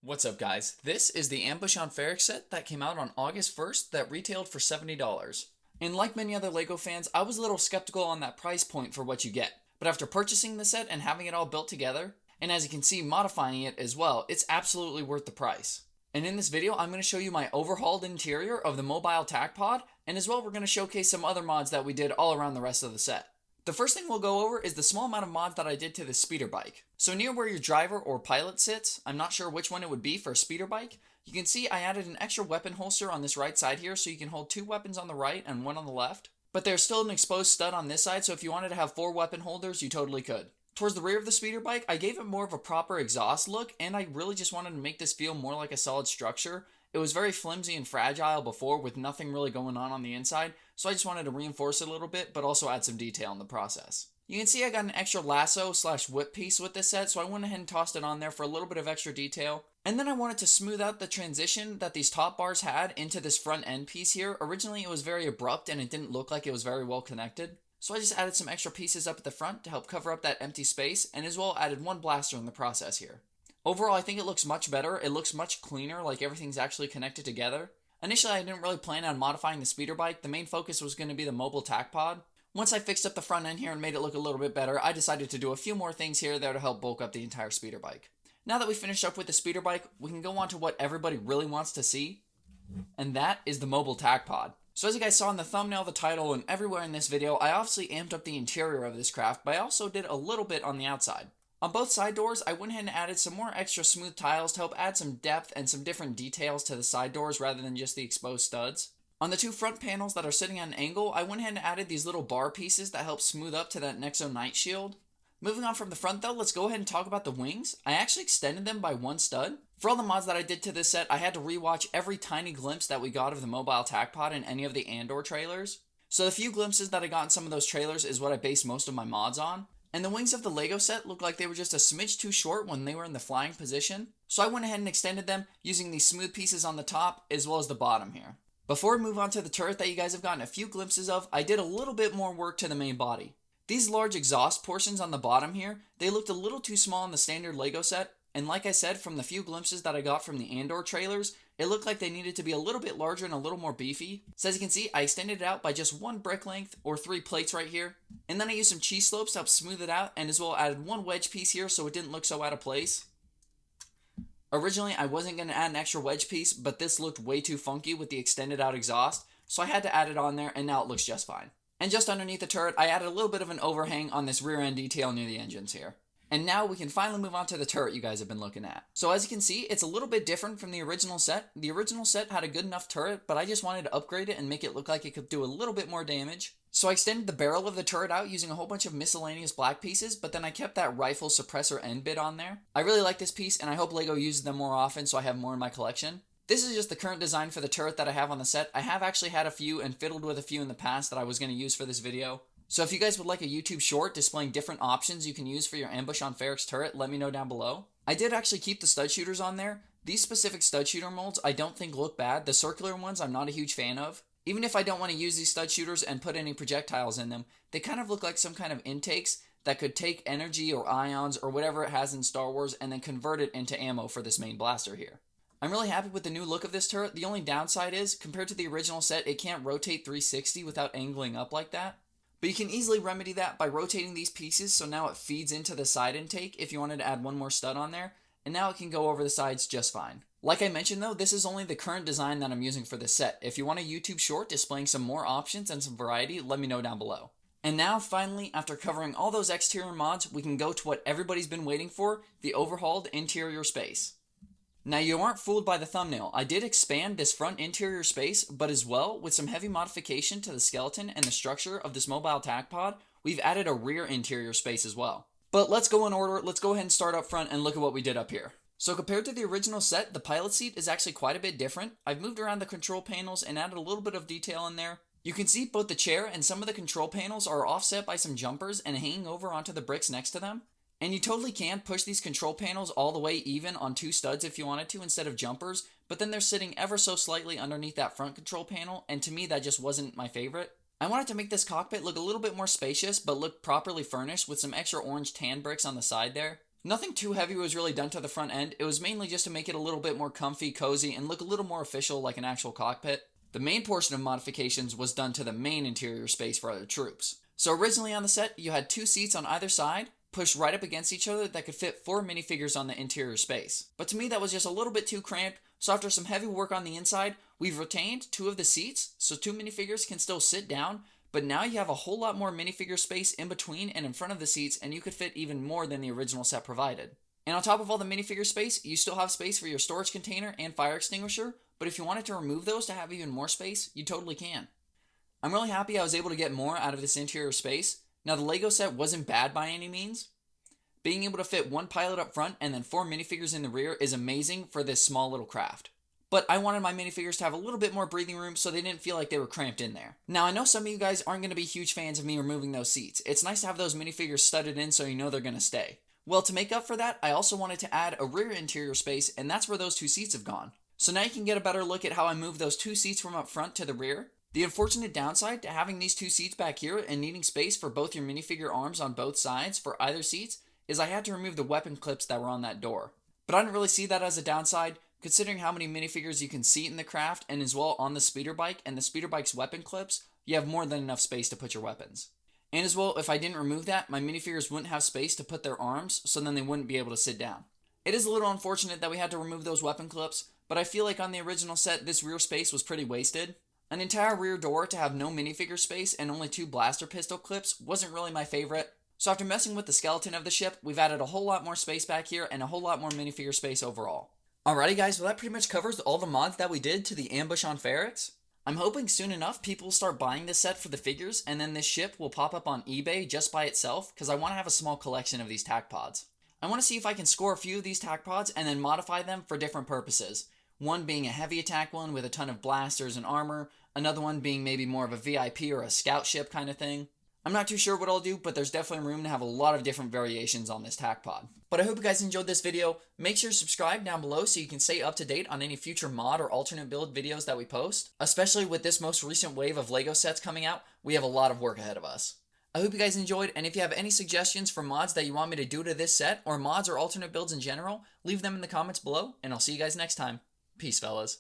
What's up, guys? This is the Ambush On Ferrix set that came out on August 1st that retailed for $70. And like many other LEGO fans, I was a little skeptical on that price point for what you get. But after purchasing the set and having it all built together, and as you can see modifying it as well, it's absolutely worth the price. And in this video, I'm going to show you my overhauled interior of the Mobile Tac-Pod, and as well we're going to showcase some other mods that we did all around the rest of the set. The first thing we'll go over is the small amount of mods that I did to the speeder bike. So near where your driver or pilot sits, I'm not sure which one it would be for a speeder bike, you can see I added an extra weapon holster on this right side here so you can hold 2 weapons on the right and 1 on the left. But there's still an exposed stud on this side, so if you wanted to have 4 weapon holders, you totally could. Towards the rear of the speeder bike, I gave it more of a proper exhaust look, and I really just wanted to make this feel more like a solid structure. It was very flimsy and fragile before with nothing really going on the inside, so I just wanted to reinforce it a little bit, but also add some detail in the process. You can see I got an extra lasso / whip piece with this set, so I went ahead and tossed it on there for a little bit of extra detail. And then I wanted to smooth out the transition that these top bars had into this front end piece here. Originally it was very abrupt and it didn't look like it was very well connected. So I just added some extra pieces up at the front to help cover up that empty space, and as well added 1 blaster in the process here. Overall, I think it looks much better. It looks much cleaner, like everything's actually connected together. Initially, I didn't really plan on modifying the speeder bike. The main focus was going to be the Mobile Tac-Pod. Once I fixed up the front end here and made it look a little bit better, I decided to do a few more things here there to help bulk up the entire speeder bike. Now that we finished up with the speeder bike, we can go on to what everybody really wants to see, and that is the Mobile Tac-Pod. So as you guys saw in the thumbnail, the title, and everywhere in this video, I obviously amped up the interior of this craft, but I also did a little bit on the outside. On both side doors, I went ahead and added some more extra smooth tiles to help add some depth and some different details to the side doors rather than just the exposed studs. On the 2 front panels that are sitting at an angle, I went ahead and added these little bar pieces that help smooth up to that Nexo Night Shield. Moving on from the front though, let's go ahead and talk about the wings. I actually extended them by 1 stud. For all the mods that I did to this set, I had to rewatch every tiny glimpse that we got of the Mobile Tac-Pod in any of the Andor trailers. So the few glimpses that I got in some of those trailers is what I based most of my mods on. And the wings of the LEGO set looked like they were just a smidge too short when they were in the flying position. So I went ahead and extended them using these smooth pieces on the top as well as the bottom here. Before we move on to the turret that you guys have gotten a few glimpses of, I did a little bit more work to the main body. These large exhaust portions on the bottom here, they looked a little too small in the standard LEGO set, and like I said, from the few glimpses that I got from the Andor trailers, it looked like they needed to be a little bit larger and a little more beefy. So as you can see, I extended it out by just 1 brick length or 3 plates right here, and then I used some cheese slopes to help smooth it out, and as well added 1 wedge piece here so it didn't look so out of place. Originally, I wasn't going to add an extra wedge piece, but this looked way too funky with the extended out exhaust, so I had to add it on there, and now it looks just fine. And just underneath the turret, I added a little bit of an overhang on this rear end detail near the engines here. And now we can finally move on to the turret you guys have been looking at. So as you can see, it's a little bit different from the original set. The original set had a good enough turret, but I just wanted to upgrade it and make it look like it could do a little bit more damage. So I extended the barrel of the turret out using a whole bunch of miscellaneous black pieces, but then I kept that rifle suppressor end bit on there. I really like this piece, and I hope LEGO uses them more often so I have more in my collection. This is just the current design for the turret that I have on the set. I have actually had a few and fiddled with a few in the past that I was going to use for this video. So if you guys would like a YouTube short displaying different options you can use for your Ambush on Ferrix turret, let me know down below. I did actually keep the stud shooters on there. These specific stud shooter molds I don't think look bad. The circular ones I'm not a huge fan of. Even if I don't want to use these stud shooters and put any projectiles in them, they kind of look like some kind of intakes that could take energy or ions or whatever it has in Star Wars and then convert it into ammo for this main blaster here. I'm really happy with the new look of this turret. The only downside is, compared to the original set, it can't rotate 360 without angling up like that. But you can easily remedy that by rotating these pieces so now it feeds into the side intake if you wanted to add 1 more stud on there, and now it can go over the sides just fine. Like I mentioned though, this is only the current design that I'm using for this set. If you want a YouTube short displaying some more options and some variety, let me know down below. And now finally, after covering all those exterior mods, we can go to what everybody's been waiting for, the overhauled interior space. Now you aren't fooled by the thumbnail. I did expand this front interior space, but as well, with some heavy modification to the skeleton and the structure of this Mobile Tac-Pod, we've added a rear interior space as well. But let's go in order. Let's go ahead and start up front and look at what we did up here. So compared to the original set, the pilot seat is actually quite a bit different. I've moved around the control panels and added a little bit of detail in there. You can see both the chair and some of the control panels are offset by some jumpers and hanging over onto the bricks next to them. And you totally can push these control panels all the way even on 2 studs if you wanted to instead of jumpers, but then they're sitting ever so slightly underneath that front control panel, and to me that just wasn't my favorite. I wanted to make this cockpit look a little bit more spacious, but look properly furnished with some extra orange tan bricks on the side there. Nothing too heavy was really done to the front end. It was mainly just to make it a little bit more comfy, cozy, and look a little more official like an actual cockpit. The main portion of modifications was done to the main interior space for other troops. So originally on the set, you had 2 seats on either side, pushed right up against each other that could fit 4 minifigures on the interior space. But to me that was just a little bit too cramped, so after some heavy work on the inside, we've retained 2 of the seats, so 2 minifigures can still sit down, but now you have a whole lot more minifigure space in between and in front of the seats, and you could fit even more than the original set provided. And on top of all the minifigure space, you still have space for your storage container and fire extinguisher, but if you wanted to remove those to have even more space, you totally can. I'm really happy I was able to get more out of this interior space. Now the Lego set wasn't bad by any means. Being able to fit 1 pilot up front and then 4 minifigures in the rear is amazing for this small little craft. But I wanted my minifigures to have a little bit more breathing room so they didn't feel like they were cramped in there. Now I know some of you guys aren't going to be huge fans of me removing those seats. It's nice to have those minifigures studded in so you know they're going to stay. Well, to make up for that, I also wanted to add a rear interior space, and that's where those 2 seats have gone. So now you can get a better look at how I moved those 2 seats from up front to the rear. The unfortunate downside to having these 2 seats back here and needing space for both your minifigure arms on both sides for either seats is I had to remove the weapon clips that were on that door. But I didn't really see that as a downside, considering how many minifigures you can seat in the craft, and as well on the speeder bike and the speeder bike's weapon clips, you have more than enough space to put your weapons. And as well, if I didn't remove that, my minifigures wouldn't have space to put their arms, so then they wouldn't be able to sit down. It is a little unfortunate that we had to remove those weapon clips, but I feel like on the original set, this rear space was pretty wasted. An entire rear door to have no minifigure space and only 2 blaster pistol clips wasn't really my favorite. So after messing with the skeleton of the ship, we've added a whole lot more space back here and a whole lot more minifigure space overall. Alrighty guys, well that pretty much covers all the mods that we did to the Ambush on Ferrix. I'm hoping soon enough people will start buying this set for the figures, and then this ship will pop up on eBay just by itself, because I want to have a small collection of these Tac-Pods. I want to see if I can score a few of these Tac-Pods and then modify them for different purposes. One being a heavy attack one with a ton of blasters and armor, another one being maybe more of a VIP or a scout ship kind of thing. I'm not too sure what I'll do, but there's definitely room to have a lot of different variations on this Tac-Pod. But I hope you guys enjoyed this video. Make sure to subscribe down below so you can stay up to date on any future mod or alternate build videos that we post. Especially with this most recent wave of LEGO sets coming out, we have a lot of work ahead of us. I hope you guys enjoyed, and if you have any suggestions for mods that you want me to do to this set, or mods or alternate builds in general, leave them in the comments below, and I'll see you guys next time. Peace, fellas.